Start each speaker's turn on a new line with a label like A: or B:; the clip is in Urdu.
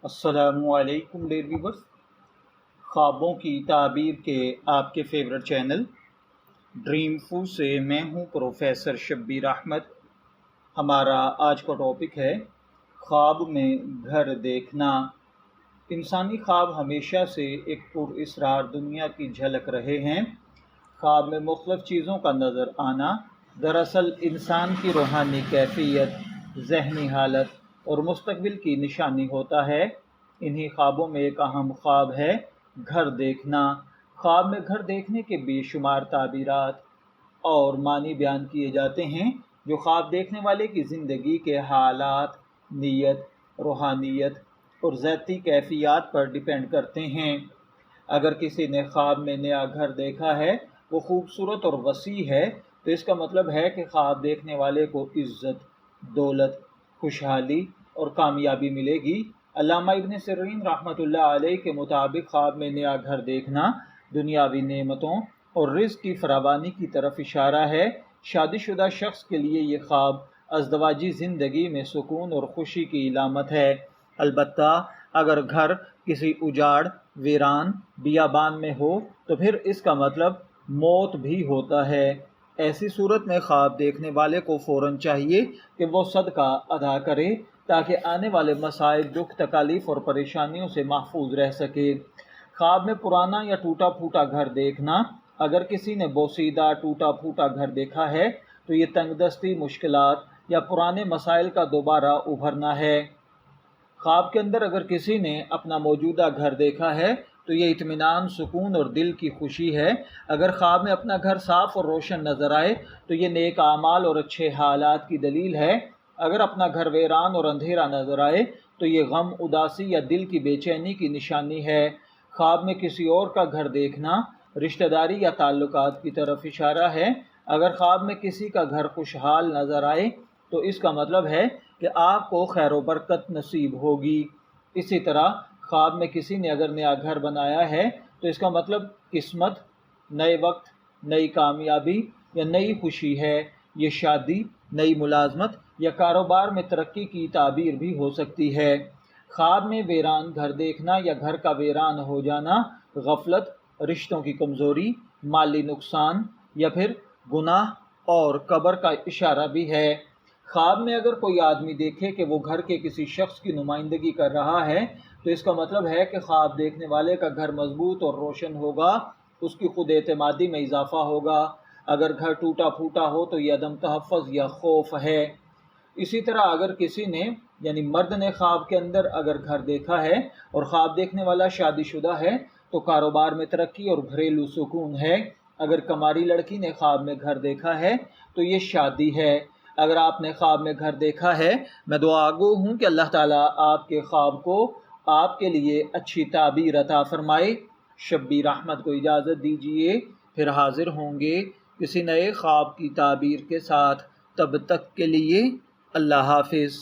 A: السلام علیکم ڈیئر ویورز، خوابوں کی تعبیر کے آپ کے فیورٹ چینل ڈریم فو سے میں ہوں پروفیسر شبیر احمد۔ ہمارا آج کا ٹاپک ہے خواب میں گھر دیکھنا۔ انسانی خواب ہمیشہ سے ایک پر اسرار دنیا کی جھلک رہے ہیں۔ خواب میں مختلف چیزوں کا نظر آنا دراصل انسان کی روحانی کیفیت، ذہنی حالت اور مستقبل کی نشانی ہوتا ہے۔ انہی خوابوں میں ایک اہم خواب ہے گھر دیکھنا۔ خواب میں گھر دیکھنے کے بے شمار تعبیرات اور معنی بیان کیے جاتے ہیں جو خواب دیکھنے والے کی زندگی کے حالات، نیت، روحانیت اور ذاتی کیفیات پر ڈیپینڈ کرتے ہیں۔ اگر کسی نے خواب میں نیا گھر دیکھا ہے، وہ خوبصورت اور وسیع ہے، تو اس کا مطلب ہے کہ خواب دیکھنے والے کو عزت، دولت، خوشحالی اور کامیابی ملے گی۔ علامہ ابن سیرین رحمۃ اللہ علیہ کے مطابق خواب میں نیا گھر دیکھنا دنیاوی نعمتوں اور رزق کی فراوانی کی طرف اشارہ ہے۔ شادی شدہ شخص کے لیے یہ خواب ازدواجی زندگی میں سکون اور خوشی کی علامت ہے۔ البتہ اگر گھر کسی اجاڑ، ویران، بیابان میں ہو تو پھر اس کا مطلب موت بھی ہوتا ہے۔ ایسی صورت میں خواب دیکھنے والے کو فوراً چاہیے کہ وہ صدقہ ادا کرے تاکہ آنے والے مسائل، دکھ، تکالیف اور پریشانیوں سے محفوظ رہ سکے۔ خواب میں پرانا یا ٹوٹا پھوٹا گھر دیکھنا۔ اگر کسی نے بوسیدہ، ٹوٹا پھوٹا گھر دیکھا ہے تو یہ تنگ دستی، مشکلات یا پرانے مسائل کا دوبارہ ابھرنا ہے۔ خواب کے اندر اگر کسی نے اپنا موجودہ گھر دیکھا ہے تو یہ اطمینان، سکون اور دل کی خوشی ہے۔ اگر خواب میں اپنا گھر صاف اور روشن نظر آئے تو یہ نیک اعمال اور اچھے حالات کی دلیل ہے۔ اگر اپنا گھر ویران اور اندھیرا نظر آئے تو یہ غم، اداسی یا دل کی بے چینی کی نشانی ہے۔ خواب میں کسی اور کا گھر دیکھنا رشتہ داری یا تعلقات کی طرف اشارہ ہے۔ اگر خواب میں کسی کا گھر خوشحال نظر آئے تو اس کا مطلب ہے کہ آپ کو خیر و برکت نصیب ہوگی۔ اسی طرح خواب میں کسی نے اگر نیا گھر بنایا ہے تو اس کا مطلب قسمت، نئے وقت، نئی کامیابی یا نئی خوشی ہے۔ یہ شادی، نئی ملازمت یا کاروبار میں ترقی کی تعبیر بھی ہو سکتی ہے۔ خواب میں ویران گھر دیکھنا یا گھر کا ویران ہو جانا غفلت، رشتوں کی کمزوری، مالی نقصان یا پھر گناہ اور قبر کا اشارہ بھی ہے۔ خواب میں اگر کوئی آدمی دیکھے کہ وہ گھر کے کسی شخص کی نمائندگی کر رہا ہے تو اس کا مطلب ہے کہ خواب دیکھنے والے کا گھر مضبوط اور روشن ہوگا، اس کی خود اعتمادی میں اضافہ ہوگا۔ اگر گھر ٹوٹا پھوٹا ہو تو یہ عدم تحفظ یا خوف ہے۔ اسی طرح اگر کسی نے یعنی مرد نے خواب کے اندر اگر گھر دیکھا ہے اور خواب دیکھنے والا شادی شدہ ہے تو کاروبار میں ترقی اور گھریلو سکون ہے۔ اگر کماری لڑکی نے خواب میں گھر دیکھا ہے تو یہ شادی ہے۔ اگر آپ نے خواب میں گھر دیکھا ہے، میں دعا گو ہوں کہ اللہ تعالیٰ آپ کے خواب کو آپ کے لیے اچھی تعبیر عطا فرمائے۔ شبیر احمد کو اجازت دیجیے، پھر حاضر ہوں گے کسی نئے خواب کی تعبیر کے ساتھ۔ تب تک کے لیے اللہ حافظ۔